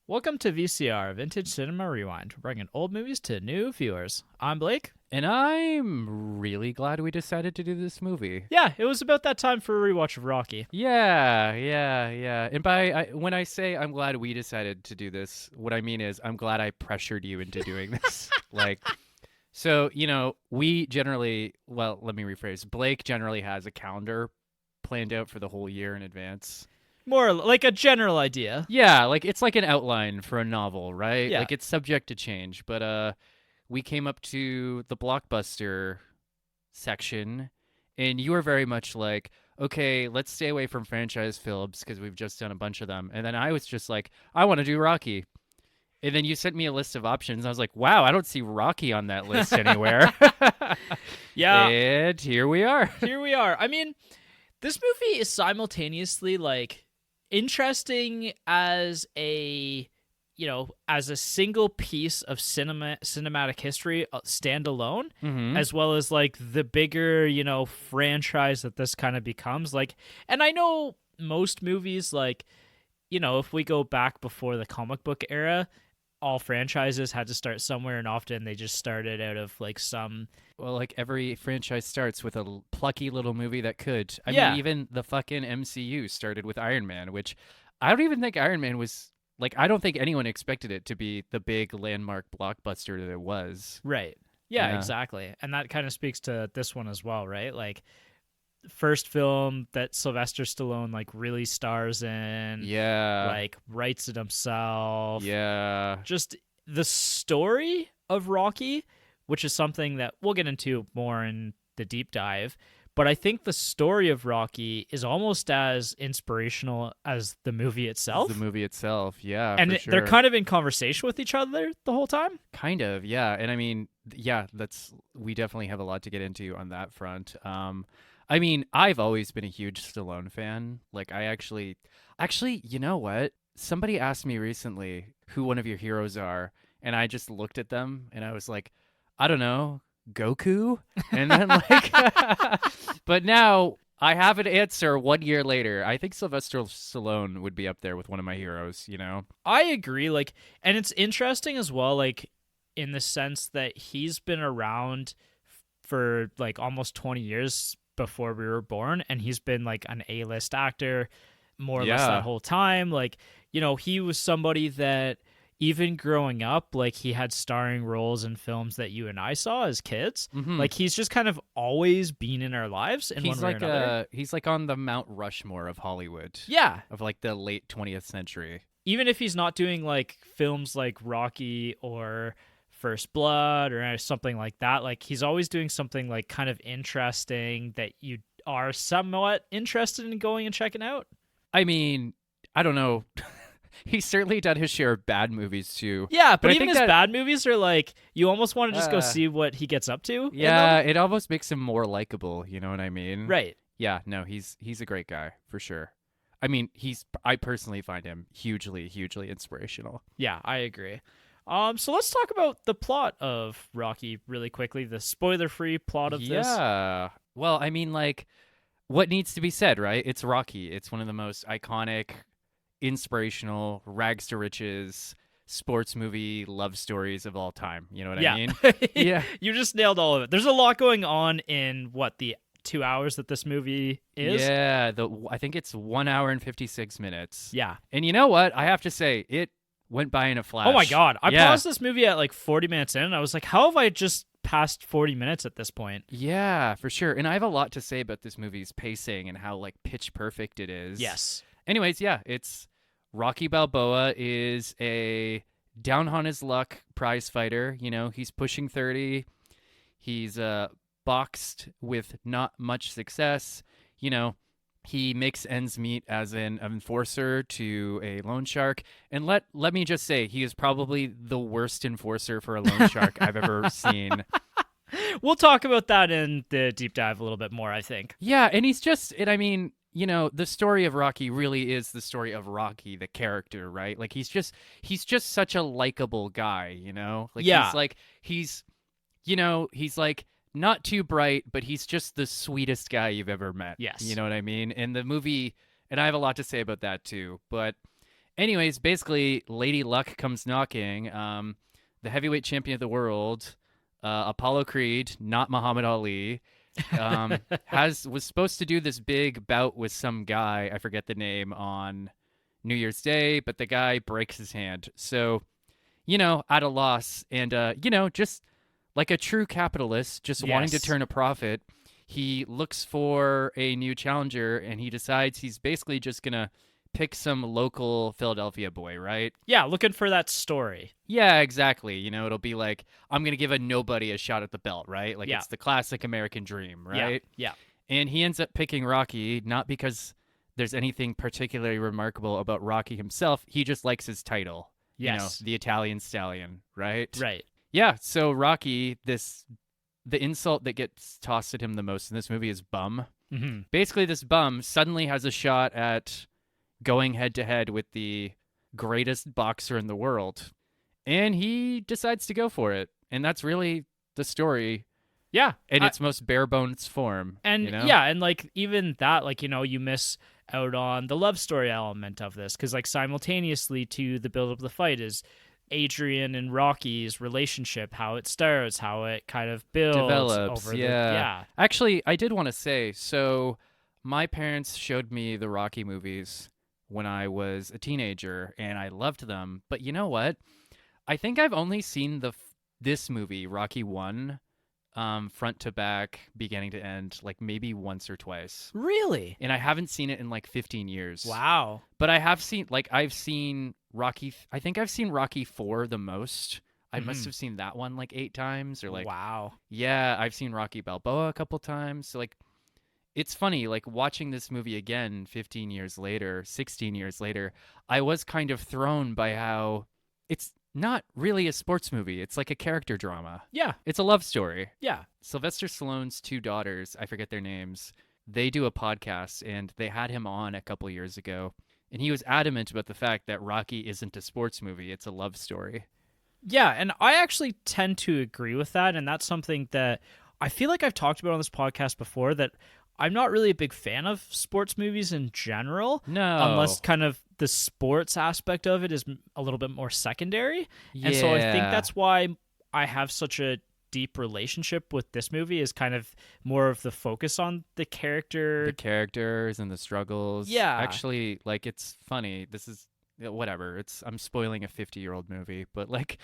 Welcome to VCR, Vintage Cinema Rewind, bringing old movies to new viewers. I'm Blake. And I'm really glad we decided to do this movie. Yeah, it was about that time for a rewatch of Rocky. Yeah. And when I say I'm glad we decided to do this, what I mean is I'm glad I pressured you into doing this. We generally, let me rephrase. Blake generally has a calendar planned out for the whole year in advance. More like a general idea. Yeah, it's like an outline for a novel, right? Yeah. Like it's subject to change, but we came up to the blockbuster section and you were very much like, okay, let's stay away from franchise films because we've just done a bunch of them. And then I was just like, I want to do Rocky. And then you sent me a list of options. I was like, wow, I don't see Rocky on that list anywhere. Yeah. And here we are. Here we are. I mean, this movie is simultaneously interesting as a single piece of cinematic history standalone, as well as the bigger franchise that this kind of becomes. And I know most movies, if we go back before the comic book era, all franchises had to start somewhere, and often they just started out of some. Well, every franchise starts with a plucky little movie that could. I Yeah. mean, even the fucking MCU started with Iron Man, which I don't even think Iron Man was I don't think anyone expected it to be the big landmark blockbuster that it was. Right. Yeah, Yeah. exactly. And that kind of speaks to this one as well, right? First film that Sylvester Stallone really stars in. Yeah. Writes it himself. Yeah. Just the story of Rocky, which is something that we'll get into more in the deep dive. But I think the story of Rocky is almost as inspirational as the movie itself. The movie itself, yeah. And for sure. they're kind of in conversation with each other the whole time. Kind of, yeah. And I mean, yeah, we definitely have a lot to get into on that front. I mean, I've always been a huge Stallone fan. I actually, you know what? Somebody asked me recently who one of your heroes are, and I just looked at them and I was like, I don't know, Goku? And then but now I have an answer 1 year later. I think Sylvester Stallone would be up there with one of my heroes, I agree. And it's interesting as well, in the sense that he's been around for almost 20 years before we were born, and he's been an A-list actor more or less that whole time. He was somebody that even growing up, he had starring roles in films that you and I saw as kids. Mm-hmm. He's just kind of always been in our lives in one way or another. He's on the Mount Rushmore of Hollywood. Yeah. Of the late 20th century. Even if he's not doing films like Rocky or First Blood or something like that, he's always doing something kind of interesting that you are somewhat interested in going and checking out. I mean, I don't know. He's certainly done his share of bad movies too. Yeah, but I even think his bad movies are you almost want to just go see what he gets up to. Yeah, it almost makes him more likable, you know what I mean? Right. Yeah, no, he's a great guy for sure. I mean, I personally find him hugely, hugely inspirational. Yeah, I agree. So let's talk about the plot of Rocky really quickly, the spoiler-free plot of this. Yeah. Well, I mean, what needs to be said, right? It's Rocky. It's one of the most iconic, inspirational, rags to riches sports movie love stories of all time. You know what I mean? Yeah. You just nailed all of it. There's a lot going on in the 2 hours that this movie is. Yeah, I think it's 1 hour and 56 minutes. Yeah. And you know what? I have to say, it went by in a flash. Oh my God. I paused this movie at 40 minutes in, and I was like, how have I just passed 40 minutes at this point? Yeah, for sure. And I have a lot to say about this movie's pacing and how pitch perfect it is. Yes. Anyways, yeah, it's Rocky Balboa is a down on his luck prize fighter. He's pushing 30. He's boxed with not much success. He makes ends meet as an enforcer to a loan shark. And let me just say, he is probably the worst enforcer for a loan shark I've ever seen. We'll talk about that in the deep dive a little bit more, I think. Yeah, and I mean, the story of Rocky really is the story of Rocky, the character, right? He's just such a likable guy, Yeah. He's not too bright, but he's just the sweetest guy you've ever met. Yes. You know what I mean? And the movie, and I have a lot to say about that too, but Anyways, basically, Lady Luck comes knocking. The heavyweight champion of the world, Apollo Creed, not Muhammad Ali, was supposed to do this big bout with some guy, I forget the name, on New Year's Day, but the guy breaks his hand. So, at a loss, and just like a true capitalist, just wanting to Yes. turn a profit, he looks for a new challenger, and he decides he's basically just gonna pick some local Philadelphia boy, right? Yeah, looking for that story. Yeah, exactly. It'll be like, I'm going to give a nobody a shot at the belt, right? Like, Yeah. it's the classic American dream, right? Yeah. And he ends up picking Rocky, not because there's anything particularly remarkable about Rocky himself. He just likes his title. Yes. The Italian stallion, right? Right. Yeah, so Rocky, the insult that gets tossed at him the most in this movie is bum. Mm-hmm. Basically, this bum suddenly has a shot at going head to head with the greatest boxer in the world, and he decides to go for it. And that's really the story Yeah. in its most bare bones form. And yeah, and like even that, like, you miss out on the love story element of this, because like simultaneously to the build up of the fight is Adrian and Rocky's relationship, how it starts, how it kind of builds Develops, over yeah. Actually, I did want to say, so my parents showed me the Rocky movies when I was a teenager, and I loved them. But you know what? I think I've only seen this movie, Rocky 1, front to back, beginning to end, like maybe once or twice. Really? And I haven't seen it in like 15 years. Wow. But I've seen Rocky, I think I've seen Rocky 4 the most. I must have seen that one like 8 times or like. Wow. Yeah, I've seen Rocky Balboa a couple times. So like, it's funny, like watching this movie again 15 years later, 16 years later, I was kind of thrown by how it's not really a sports movie. It's like a character drama. Yeah. It's a love story. Yeah. Sylvester Stallone's 2 daughters, I forget their names, they do a podcast, and they had him on a couple years ago. And he was adamant about the fact that Rocky isn't a sports movie, it's a love story. Yeah, and I actually tend to agree with that, and that's something that I feel like I've talked about on this podcast before, that I'm not really a big fan of sports movies in general. No. Unless kind of the sports aspect of it is a little bit more secondary. Yeah. And so I think that's why I have such a deep relationship with this movie, is kind of more of the focus on the character. The characters and the struggles. Yeah. Actually, like, it's funny. This is whatever. I'm spoiling a 50-year-old movie, but like,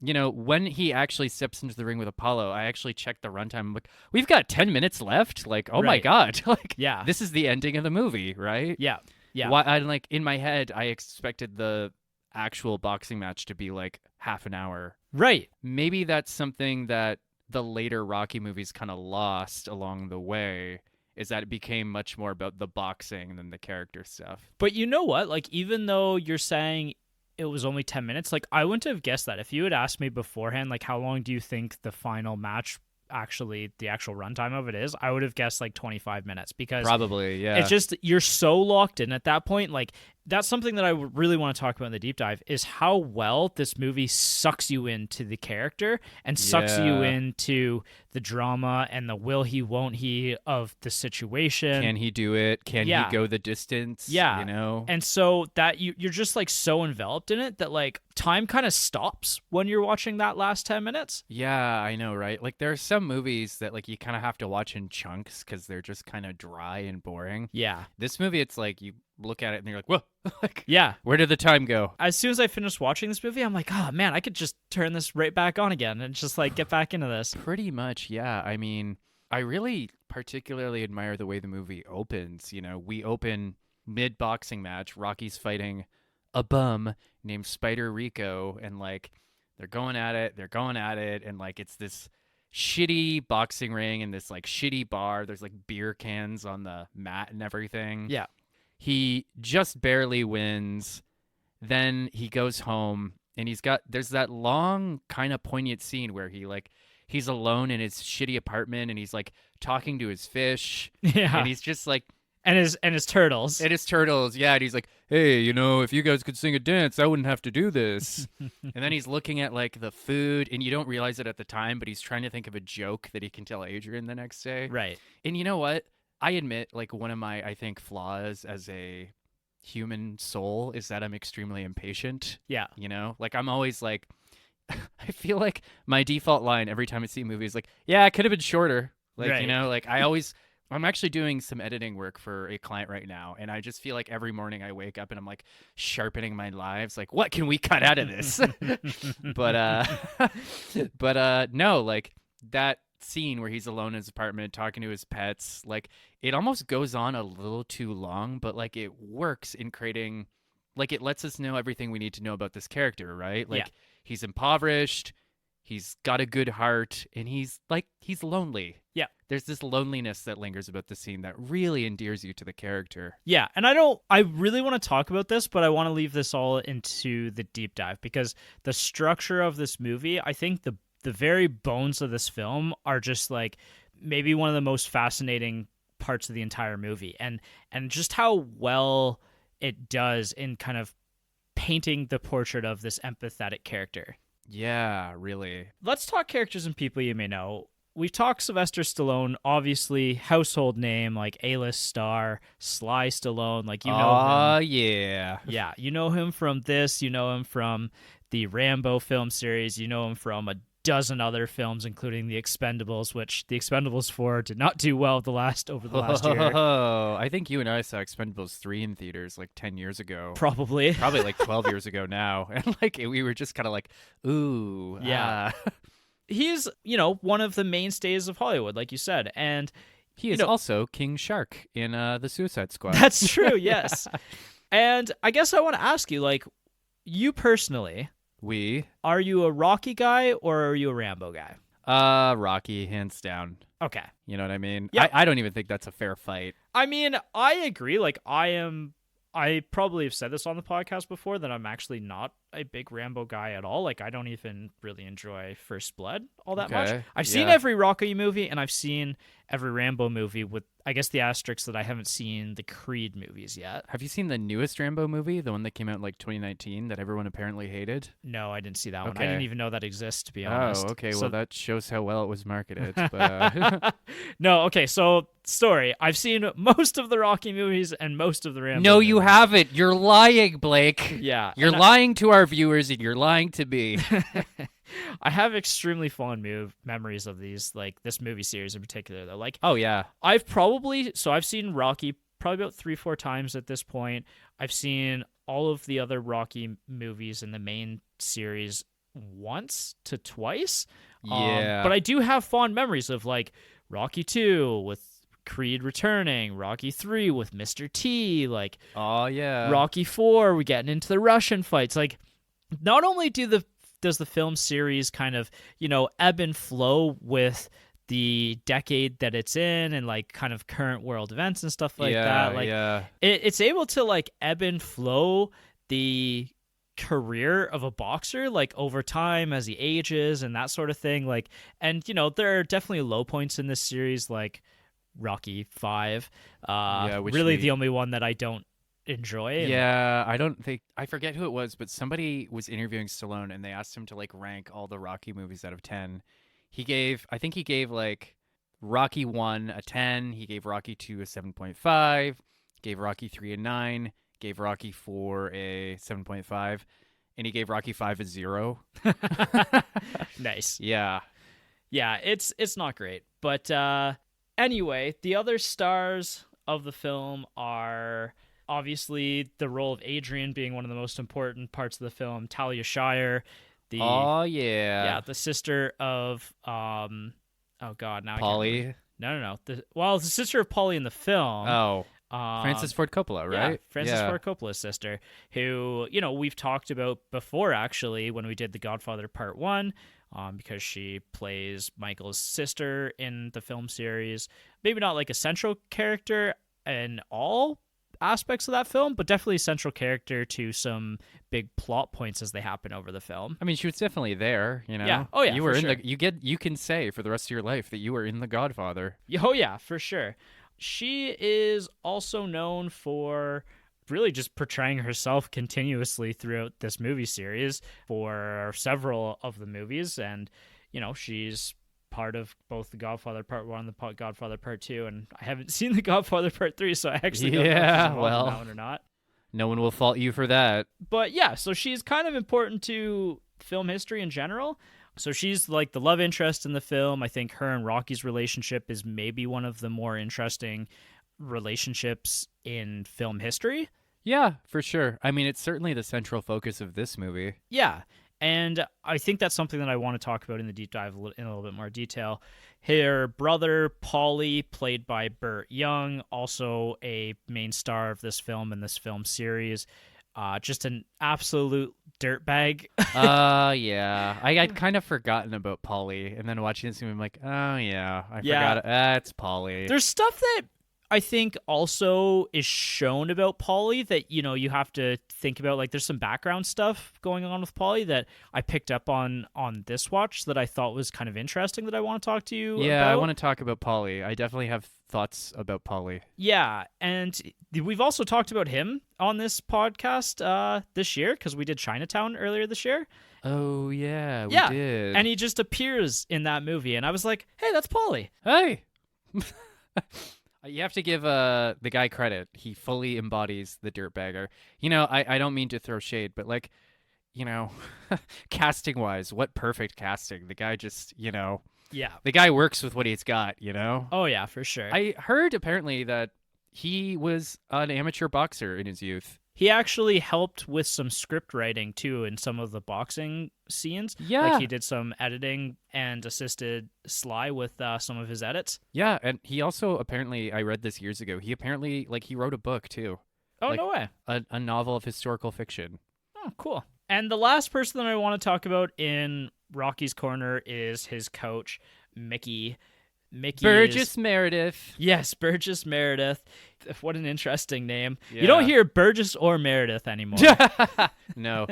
when he actually steps into the ring with Apollo, I actually checked the runtime. I'm like, we've got 10 minutes left. Like, oh my Right. God. Like, Yeah. this is the ending of the movie, right? Yeah. Yeah. Why, like, in my head, I expected the actual boxing match to be like half an hour. Right. Maybe that's something that the later Rocky movies kind of lost along the way, is that it became much more about the boxing than the character stuff. But you know what? Like, even though you're saying it was only 10 minutes, like, I wouldn't have guessed that. If you had asked me beforehand, like, how long do you think the final match, the actual runtime of it is, I would have guessed like 25 minutes, because Probably, yeah. it's just, you're so locked in at that point. Like, that's something that I really want to talk about in the deep dive, is how well this movie sucks you into the character and sucks you Yeah. into the drama and the will he, won't he of the situation. Can he do it? Can Yeah. he go the distance? Yeah. And so that you're just like so enveloped in it that like time kind of stops when you're watching that last 10 minutes. Yeah, I know, right? Like, there are some movies that like you kind of have to watch in chunks because they're just kind of dry and boring. Yeah. This movie, it's like you look at it and you're like, whoa, like, Yeah. where did the time go? As soon as I finished watching this movie, I'm like, oh man, I could just turn this right back on again and just like get back into this. Pretty much, yeah. I mean, I really particularly admire the way the movie opens. We open mid-boxing match. Rocky's fighting a bum named Spider Rico, and like they're going at it, and like it's this shitty boxing ring and this like shitty bar. There's like beer cans on the mat and everything. Yeah. He just barely wins. Then he goes home, and there's that long kind of poignant scene where he's alone in his shitty apartment, and he's like talking to his fish. Yeah. And he's just like, And his turtles. and his turtles. Yeah. And he's like, hey, if you guys could sing a dance, I wouldn't have to do this. And then he's looking at like the food, and you don't realize it at the time, but he's trying to think of a joke that he can tell Adrian the next day. Right. And you know what? I admit, like, one of my, I think, flaws as a human soul is that I'm extremely impatient. Yeah. You know, like I'm always like, I feel like my default line every time I see a movie is like, yeah, it could have been shorter. Like, Right. you know, like I'm actually doing some editing work for a client right now. And I just feel like every morning I wake up and I'm like sharpening my lives. Like, what can we cut out of this? but, no, like that scene where he's alone in his apartment talking to his pets, like it almost goes on a little too long, but like it works in creating, like it lets us know everything we need to know about this character, right? Yeah. Like he's impoverished, he's got a good heart, and he's lonely. Yeah. There's this loneliness that lingers about the scene that really endears you to the character. Yeah, and I really want to talk about this, but I want to leave this all into the deep dive because the structure of this movie, I think the very bones of this film are just like maybe one of the most fascinating parts of the entire movie, and just how well it does in kind of painting the portrait of this empathetic character. Yeah, really. Let's talk characters and people you may know. We've talked Sylvester Stallone, obviously household name, like A-list star, Sly Stallone, like you know him. Oh, yeah. Yeah, you know him from this, you know him from the Rambo film series, you know him from a dozen other films, including The Expendables, which The Expendables 4 did not do well over the last year. Oh, I think you and I saw Expendables 3 in theaters like 10 years ago. Probably Like 12 years ago now. And like we were just kind of like, ooh. Yeah. He's, you know, one of the mainstays of Hollywood, like you said. And he is also King Shark in the Suicide Squad. That's true, yes. And I guess I want to ask you, like, you personally, are you a Rocky guy or are you a Rambo guy? Rocky, hands down. Okay. You know what I mean? Yeah. I don't even think that's a fair fight. I mean, I agree. Like, I probably have said this on the podcast before that I'm actually not a big Rambo guy at all. Like, I don't even really enjoy First Blood all that much. I've seen every Rocky movie and I've seen every Rambo movie with, I guess, the asterisk that I haven't seen the Creed movies yet. Have you seen the newest Rambo movie, the one that came out in like 2019 that everyone apparently hated? No, I didn't see that one. I didn't even know that exists, to be honest. Oh, okay. So... well, that shows how well it was marketed. But, No, okay. So, story. I've seen most of the Rocky movies and most of the Rambo No, movies. you haven't. You're lying, Blake. Yeah. You're lying to our viewers and you're lying to me. I have extremely fond memories of these, like this movie series in particular, though. Like, oh yeah, I've seen Rocky probably about 3-4 times at this point. I've seen all of the other Rocky movies in the main series once to twice. Yeah, but I do have fond memories of like Rocky 2 with Creed returning, Rocky 3 with Mr. T, like oh yeah, Rocky 4 we're getting into the Russian fights. Like, not only does the film series kind of, you know, ebb and flow with the decade that it's in and like kind of current world events and stuff like that. Like it's able to like ebb and flow the career of a boxer like over time as he ages and that sort of thing. Like, and you know, there are definitely low points in this series, like Rocky 5. Really the only one that I don't enjoy. Yeah, I forget who it was, but somebody was interviewing Stallone and they asked him to like rank all the Rocky movies out of 10. I think he gave like Rocky 1 a 10, he gave Rocky 2 a 7.5, gave Rocky 3 a 9, gave Rocky 4 a 7.5, and he gave Rocky 5 a 0. Nice. Yeah. Yeah, it's not great. But anyway, the other stars of the film are obviously the role of Adrian being one of the most important parts of the film. Talia Shire, the sister of Paulie. The sister of Paulie in the film. Oh, Francis Ford Coppola, right? Yeah, Francis Ford Coppola's sister, who, you know, we've talked about before actually when we did The Godfather Part 1. Because she plays Michael's sister in the film series. Maybe not like a central character in all aspects of that film, but definitely a central character to some big plot points as they happen over the film. I mean, she was definitely there, you know? Yeah. Oh, yeah, you were you can say for the rest of your life that you were in The Godfather. Oh, yeah, for sure. She is also known for really just portraying herself continuously throughout this movie series for several of the movies. And, you know, she's part of both The Godfather Part 1 and The Godfather Part 2. And I haven't seen The Godfather Part 3, so I actually don't know if she's involved in that one or not. No one will fault you for that. But yeah, so she's kind of important to film history in general. So she's like the love interest in the film. I think her and Rocky's relationship is maybe one of the more interesting relationships in film history. Yeah, for sure. I mean, it's certainly the central focus of this movie. Yeah. And I think that's something that I want to talk about in the deep dive in a little bit more detail. Her brother, Paulie, played by Burt Young, also a main star of this film and this film series. Just an absolute dirtbag. Yeah. I'd kind of forgotten about Polly, and then watching this movie, I'm like, oh, yeah, I forgot. It's Polly. There's stuff that I think also is shown about Polly that, you know, you have to think about. Like, there's some background stuff going on with Polly that I picked up on this watch that I thought was kind of interesting that I want to talk to you about. I want to talk about Polly. I definitely have thoughts about Polly. Yeah, and we've also talked about him on this podcast this year because we did Chinatown earlier this year. Oh, yeah, we did. And he just appears in that movie, and I was like, hey, that's Polly. Hey! You have to give the guy credit. He fully embodies the dirtbagger. You know, I don't mean to throw shade, but, like, you know, casting-wise, what perfect casting. The guy just, you know... Yeah. The guy works with what he's got, you know? Oh, yeah, for sure. I heard, apparently, that he was an amateur boxer in his youth. He actually helped with some script writing, too, in some of the boxing scenes. Yeah. Like, he did some editing and assisted Sly with some of his edits. Yeah, and he also, apparently, I read this years ago, he apparently, like, he wrote a book, too. Oh, like, no way. A novel of historical fiction. Oh, cool. And the last person that I want to talk about in Rocky's Corner is his coach, Mickey. Burgess Meredith. Yes, Burgess Meredith. What an interesting name. Yeah. You don't hear Burgess or Meredith anymore. No.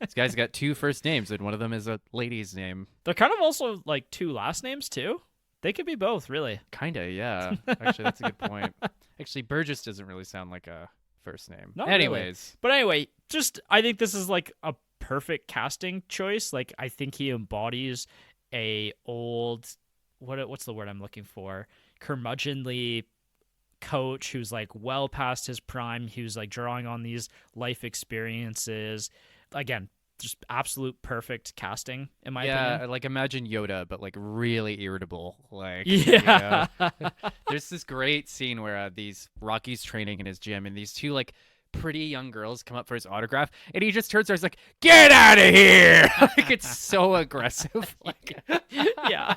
This guy's got 2 first names, and one of them is a lady's name. They're kind of also like 2 last names, too. They could be both, really. Kinda, yeah. Actually, that's a good point. Actually, Burgess doesn't really sound like a first name. Not Anyways. Really. But anyway, I think this is like a perfect casting choice. Like, I think he embodies a old... What's the word I'm looking for? Curmudgeonly coach who's like well past his prime, who's like drawing on these life experiences. Again, just absolute perfect casting in my opinion. Yeah, like imagine Yoda, but like really irritable. Like, yeah. You know? There's this great scene where Rocky's training in his gym, and these 2 like pretty young girls come up for his autograph, and he just turns to her and is like, "Get out of here!" Like, it's so aggressive. Like, yeah.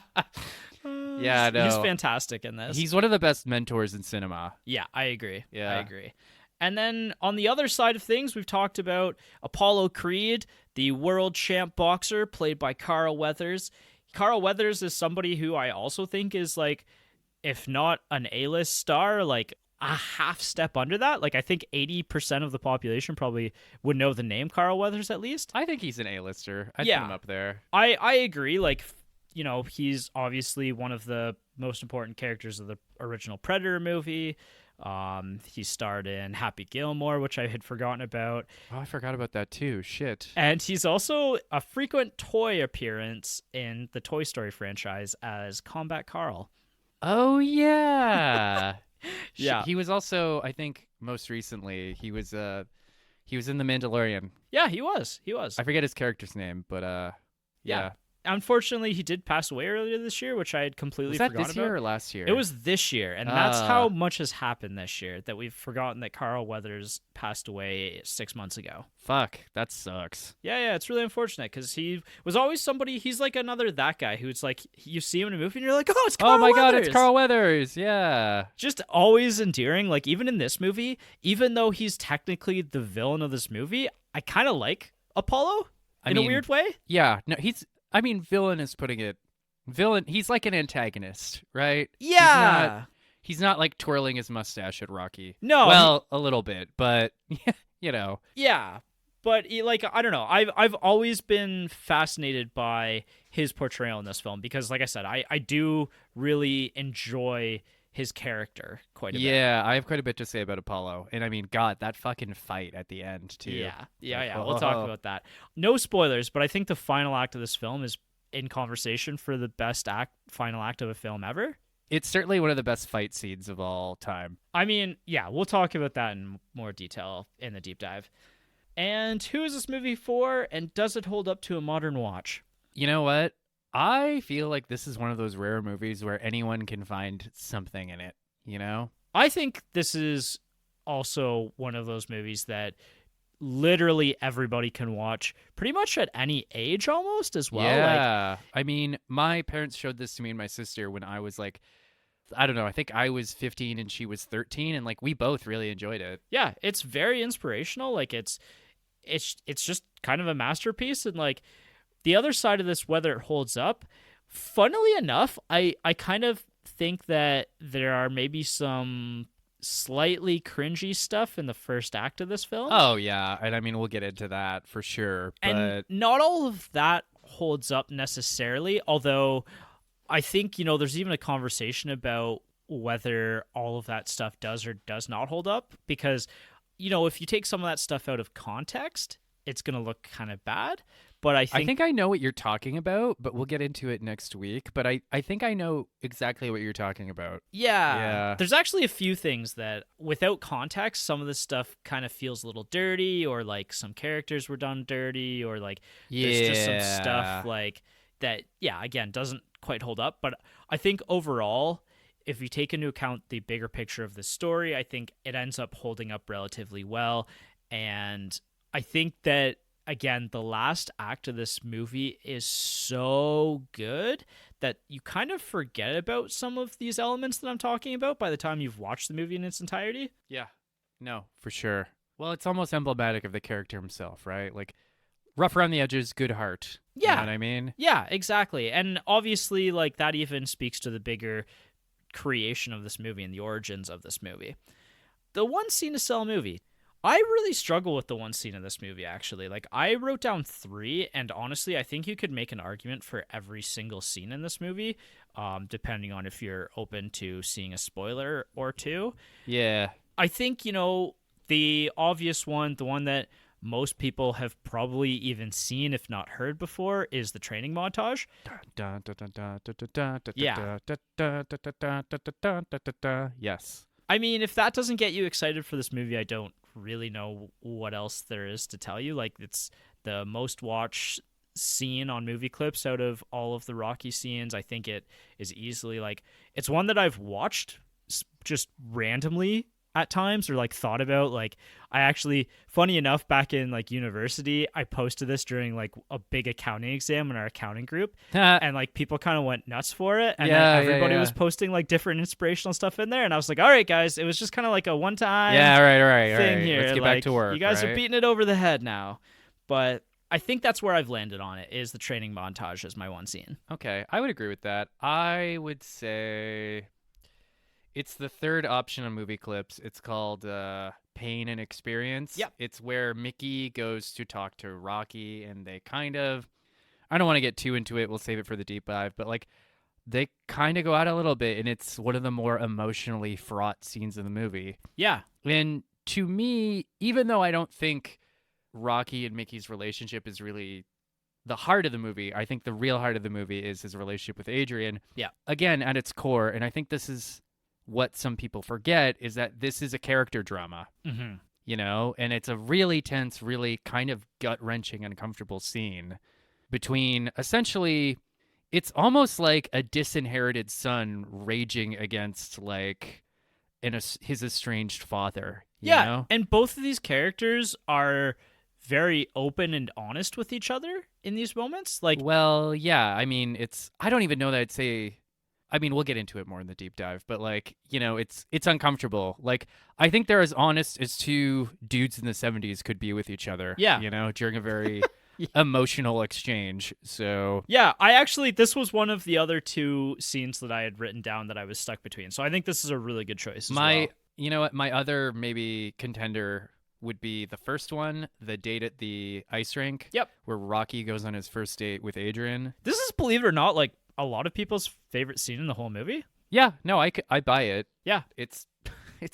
Yeah, no. He's fantastic in this. He's one of the best mentors in cinema. Yeah, I agree. Yeah. I agree. And then on the other side of things, we've talked about Apollo Creed, the world champ boxer played by Carl Weathers. Carl Weathers is somebody who I also think is like, if not an A-list star, like a half step under that. Like, I think 80% of the population probably would know the name Carl Weathers at least. I think he's an A-lister. I'd put him up there. I agree. Like, you know, he's obviously one of the most important characters of the original Predator movie. He starred in Happy Gilmore, which I had forgotten about. Oh, I forgot about that too. Shit. And he's also a frequent toy appearance in the Toy Story franchise as Combat Carl. Oh, yeah. Yeah. He was also, I think, most recently, he was in The Mandalorian. Yeah, he was. I forget his character's name, but yeah. Unfortunately, he did pass away earlier this year, which I had completely forgotten about. Was that this year or last year? It was this year, and that's how much has happened this year that we've forgotten that Carl Weathers passed away 6 months ago. Fuck, that sucks. Yeah, it's really unfortunate because he was always somebody. He's like another that guy who's like, you see him in a movie and you're like, oh, it's Carl Weathers. God, it's Carl Weathers. Yeah, just always endearing. Like, even in this movie, even though he's technically the villain of this movie, I kind of like Apollo in a weird way. Yeah, no, villain is putting it. Villain, he's like an antagonist, right? Yeah. He's not like twirling his mustache at Rocky. No. Well, a little bit, but you know. Yeah. But like, I don't know. I've always been fascinated by his portrayal in this film because, like I said, I do really enjoy his character quite a bit. Yeah, I have quite a bit to say about Apollo. And I mean, God, that fucking fight at the end, too. Yeah. We'll talk about that. No spoilers, but I think the final act of this film is in conversation for the best final act of a film ever. It's certainly one of the best fight scenes of all time. I mean, yeah, we'll talk about that in more detail in the deep dive. And who is this movie for, and does it hold up to a modern watch? You know what? I feel like this is one of those rare movies where anyone can find something in it, you know? I think this is also one of those movies that literally everybody can watch pretty much at any age almost as well. Yeah. I mean, my parents showed this to me and my sister when I was like, I don't know, I think I was 15 and she was 13, and like we both really enjoyed it. Yeah, it's very inspirational. Like it's just kind of a masterpiece. And like the other side of this, whether it holds up, funnily enough, I kind of think that there are maybe some slightly cringy stuff in the first act of this film. Oh, yeah. And I mean, we'll get into that for sure. But And not all of that holds up necessarily, although I think, there's even a conversation about whether all of that stuff does or does not hold up, because, if you take some of that stuff out of context, it's going to look kind of bad. But I think I know what you're talking about, but we'll get into it next week. But I think I know exactly what you're talking about. Yeah. There's actually a few things that, without context, some of this stuff kind of feels a little dirty, or like some characters were done dirty, or like there's just some stuff like that, again, doesn't quite hold up. But I think overall, if you take into account the bigger picture of the story, I think it ends up holding up relatively well. And I think that, again, the last act of this movie is so good that you kind of forget about some of these elements that I'm talking about by the time you've watched the movie in its entirety. Yeah. No, for sure. Well, it's almost emblematic of the character himself, right? Like, rough around the edges, good heart. Yeah. You know what I mean? Yeah, exactly. And obviously, like, that even speaks to the bigger creation of this movie and the origins of this movie. The one scene to sell a movie. I really struggle with the one scene in this movie, actually. Like, I wrote down 3, and honestly, I think you could make an argument for every single scene in this movie, depending on if you're open to seeing a spoiler or two. Yeah. I think, the obvious one, the one that most people have probably even seen, if not heard before, is the training montage. Yes. I mean, if that doesn't get you excited for this movie, I don't really know what else there is to tell you. Like, it's the most watched scene on movie clips out of all of the Rocky scenes. I think it is easily, like, it's one that I've watched just randomly at times, or like thought about. Like, I actually, funny enough, back in like university, I posted this during like a big accounting exam in our accounting group, and like people kind of went nuts for it, and then everybody was posting like different inspirational stuff in there, and I was like, all right guys, it was just kind of like a one-time thing here. Let's get like, back to work. You guys are beating it over the head now. But I think that's where I've landed on it, is the training montage as my one scene. Okay, I would agree with that. I would say it's the third option on movie clips. It's called Pain and Experience. Yep. It's where Mickey goes to talk to Rocky, and they kind of, I don't want to get too into it. We'll save it for the deep dive. But like, they kind of go out a little bit, and it's one of the more emotionally fraught scenes in the movie. Yeah. And to me, even though I don't think Rocky and Mickey's relationship is really the heart of the movie, I think the real heart of the movie is his relationship with Adrian. Yeah. Again, at its core, and I think this is what some people forget, is that this is a character drama, and it's a really tense, really kind of gut-wrenching, uncomfortable scene between, essentially, it's almost like a disinherited son raging against like his estranged father. You know? And both of these characters are very open and honest with each other in these moments. Like, well, yeah, I mean, I don't even know that I'd say, I mean, we'll get into it more in the deep dive, but like, it's uncomfortable. Like, I think they're as honest as two dudes in the 70s could be with each other. Yeah. During a very emotional exchange. So yeah, this was one of the other 2 scenes that I had written down that I was stuck between. So I think this is a really good choice as well. You know what? My other maybe contender would be the first one, the date at the ice rink. Yep. Where Rocky goes on his first date with Adrian. This is, believe it or not, like a lot of people's favorite scene in the whole movie. Yeah, no, I buy it. Yeah. It's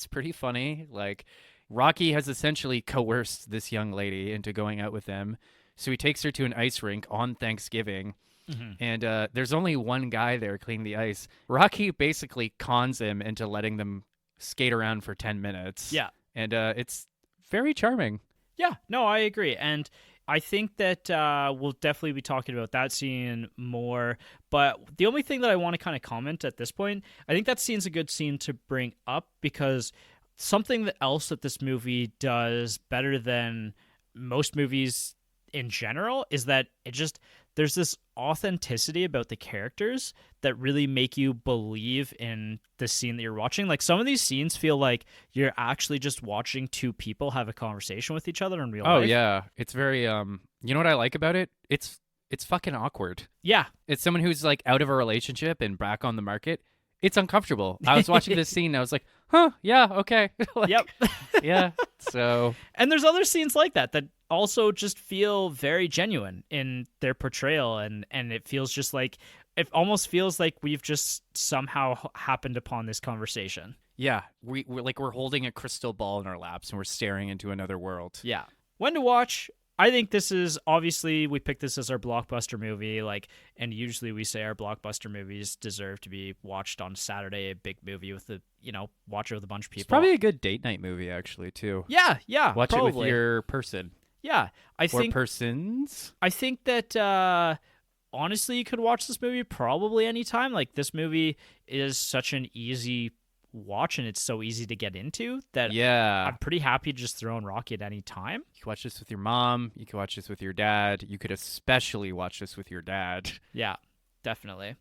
pretty funny. Like, Rocky has essentially coerced this young lady into going out with him. So he takes her to an ice rink on Thanksgiving. And there's only one guy there cleaning the ice. Rocky basically cons him into letting them skate around for 10 minutes. Yeah. And it's very charming. Yeah, no, I agree. And I think that we'll definitely be talking about that scene more. But the only thing that I want to kind of comment at this point, I think that scene's a good scene to bring up because something else that this movie does better than most movies in general is that there's this authenticity about the characters that really make you believe in the scene that you're watching. Like some of these scenes feel like you're actually just watching two people have a conversation with each other in real life. Oh yeah, it's very you know what I like about it? It's fucking awkward. Yeah. It's someone who's like out of a relationship and back on the market. It's uncomfortable. I was watching this scene and I was like, "Huh, yeah, okay." Like, Yep. yeah. So, and there's other scenes like that also just feel very genuine in their portrayal, and it feels just like it almost feels like we've just somehow happened upon this conversation. yeah, we're holding a crystal ball in our laps and we're staring into another world. Yeah. When to watch? I think this is obviously we picked this as our blockbuster movie, and usually we say our blockbuster movies deserve to be watched on Saturday, a big movie with watch it with a bunch of people. It's probably a good date night movie actually too. Yeah, Watch probably. it with your person. Yeah, Or persons. I think that honestly, you could watch this movie probably anytime. Like this movie is such an easy watch, and it's so easy to get into that. Yeah, I'm pretty happy to just throw in Rocky at any time. you can watch this with your mom. You can watch this with your dad. You could especially watch this with your dad. Yeah, definitely.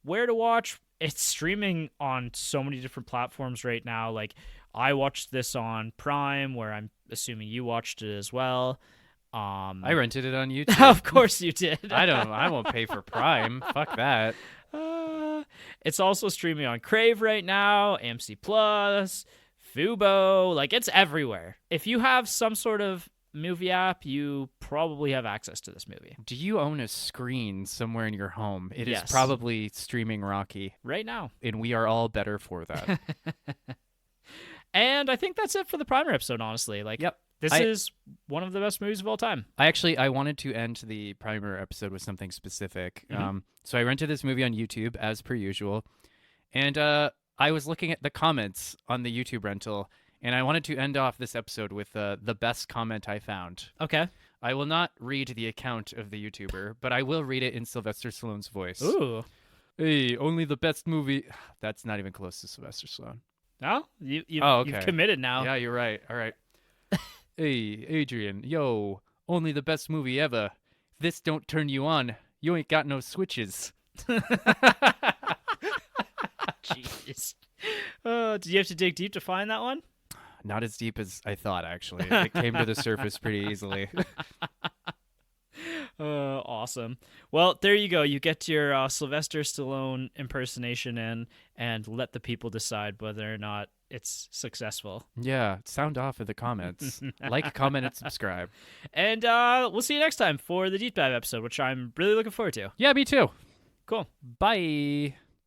Where to watch? It's streaming on so many different platforms right now. Like I watched this on Prime, where I'm assuming you watched it as well. I rented it on YouTube. Of course you did. I won't pay for Prime. Fuck that. It's also streaming on Crave right now, AMC Plus, Fubo. Like it's everywhere. If you have some sort of movie app, you probably have access to this movie. Do you own a screen somewhere in your home? It Yes. is probably streaming Rocky. Right now. And we are all better for that. And I think that's it for the Primer episode, honestly. Yep. This is one of the best movies of all time. I wanted to end the Primer episode with something specific. So I rented this movie on YouTube as per usual. And I was looking at the comments on the YouTube rental, and I wanted to end off this episode with the best comment I found. Okay. I will not read the account of the YouTuber, but I will read it in Sylvester Stallone's voice. Ooh. Hey, only the best movie. That's not even close to Sylvester Stallone. No? You've okay. committed now. Yeah, you're right. All right. Hey, Adrian, yo, only the best movie ever. If this don't turn you on, you ain't got no switches. Jeez. Did you have to dig deep to find that one? Not as deep as I thought, actually. It came to the surface pretty easily. Awesome. Well, there you go. You get your Sylvester Stallone impersonation in, and let the people decide whether or not it's successful. Yeah, sound off in the comments. Like, comment, and subscribe. And we'll see you next time for the deep dive episode, which I'm really looking forward to. Yeah, me too. Cool. Bye.